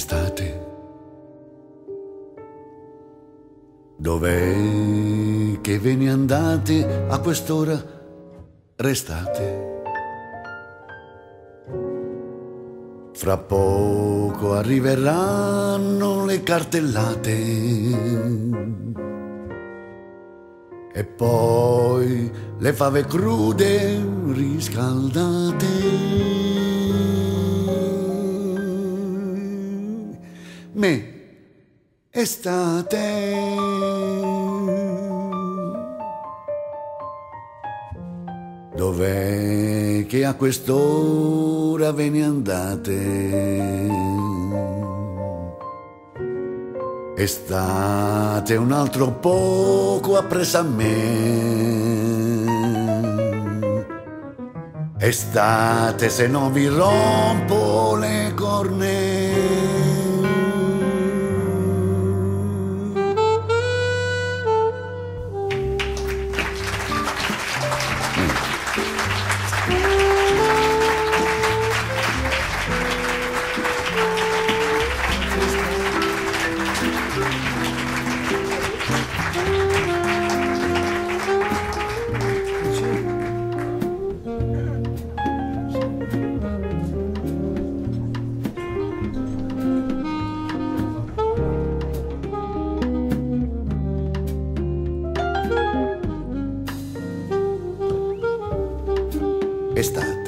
estate. Dov'è che ve ne andate? A quest'ora restate. Fra poco arriveranno le cartellate e poi le fave crude riscaldate. Me estate. Dov'è che a quest'ora ve ne andate? Estate un altro poco appressa a me. Estate se non vi rompo le cornee. Estate.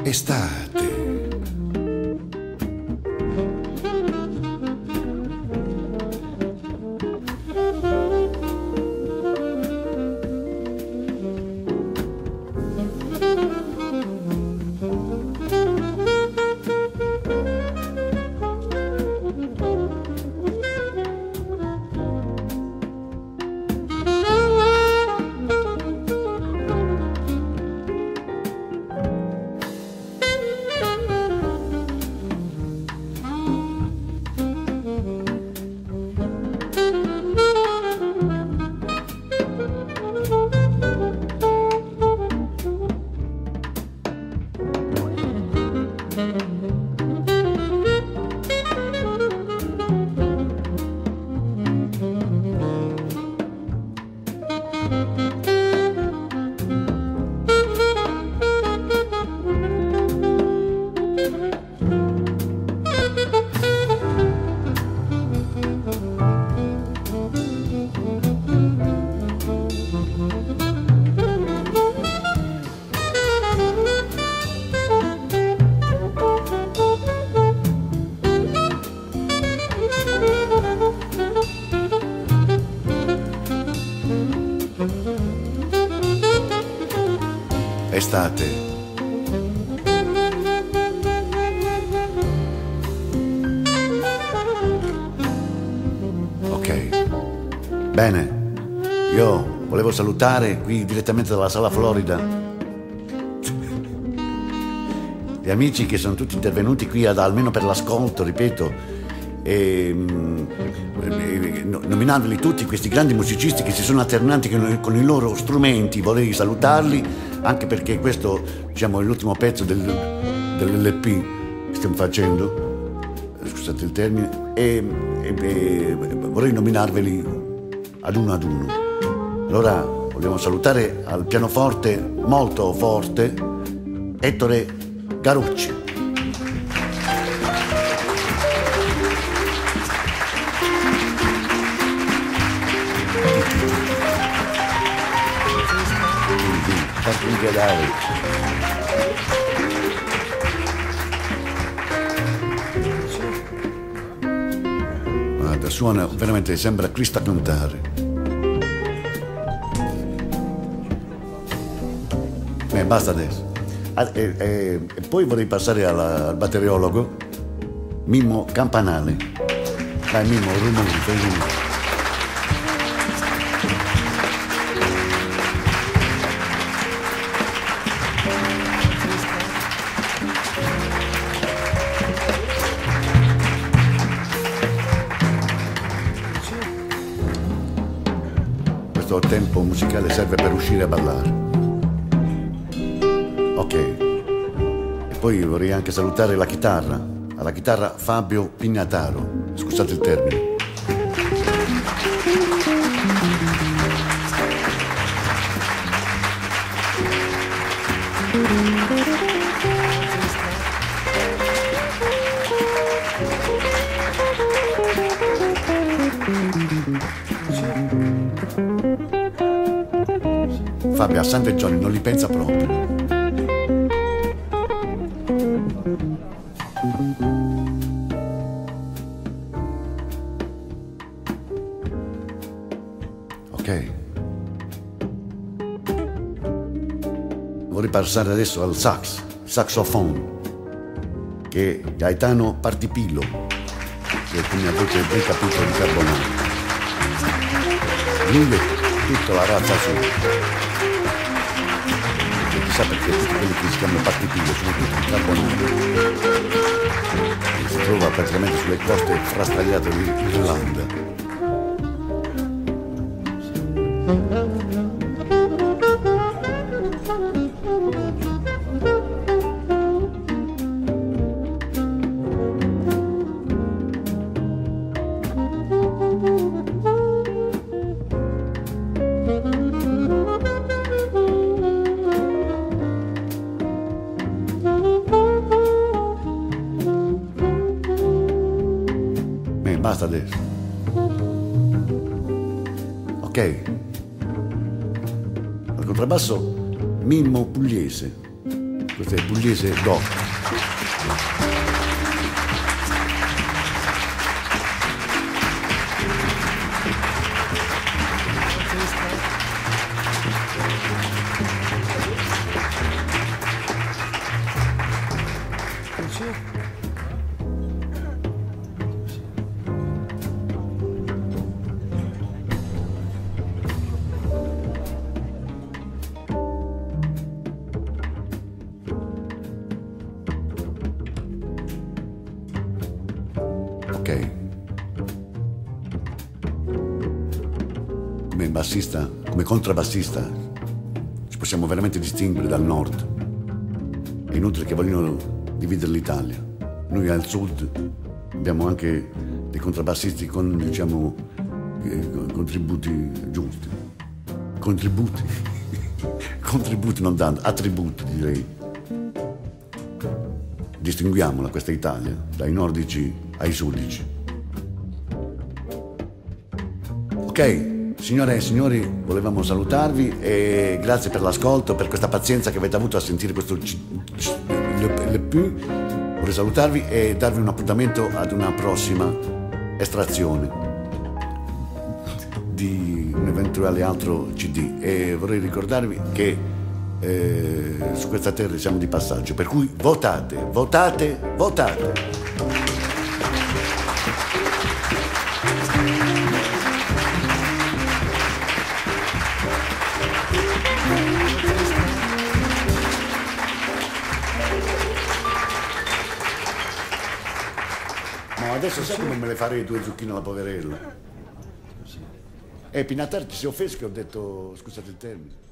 Estate. Estate. Ok. Bene. Io volevo salutare qui direttamente dalla Sala Florida gli amici che sono tutti intervenuti qui almeno per l'ascolto, ripeto, e nominarli tutti questi grandi musicisti che si sono alternati con i loro strumenti. Vorrei salutarli anche perché questo, diciamo, è l'ultimo pezzo dell'LP che stiamo facendo, scusate il termine, e vorrei nominarveli ad uno. Allora vogliamo salutare al pianoforte molto forte Ettore Garucci. Guarda, suona veramente, sembra Cristo a cantare. Basta adesso. E poi vorrei passare al batteriologo Mimmo Campanale. Dai Mimmo, rumore, fai rumore. Questo tempo musicale serve per uscire a ballare. Ok. E poi vorrei anche salutare la chitarra. Alla chitarra Fabio Pignataro. Scusate il termine. Fabio a Sante Giorni non li pensa proprio. Ok. Vorrei passare adesso al saxophone, che è Gaetano Partipillo, che è come voce ben capito di Carbonaro. Lui è tutta la razza sua. Chissà perché tutti quelli che si chiamano Partipillo sono tutti di Carbonaro. Si trova praticamente sulle coste frastagliate dell'Irlanda. Basta adesso. Ok. Al contrabbasso Mimmo Pugliese. Questo è Pugliese Doc. Ok. Come bassista, come contrabbassista, ci possiamo veramente distinguere dal nord. È inutile che vogliono dividere l'Italia. Noi al sud abbiamo anche dei contrabbassisti con, diciamo, contributi giusti. Contributi? Contributi non tanto, attributi direi. Distinguiamola questa Italia, dai nordici ai sudici. Ok, signore e signori, volevamo salutarvi e grazie per l'ascolto, per questa pazienza che avete avuto a sentire questo LP. Vorrei salutarvi e darvi un appuntamento ad una prossima estrazione di un eventuale altro CD. E vorrei ricordarvi che su questa terra siamo di passaggio, per cui votate, votate, votate. Ma adesso sai come me le farei due zucchine alla poverella? Pinatar ci si è offeso che ho detto, scusate il termine.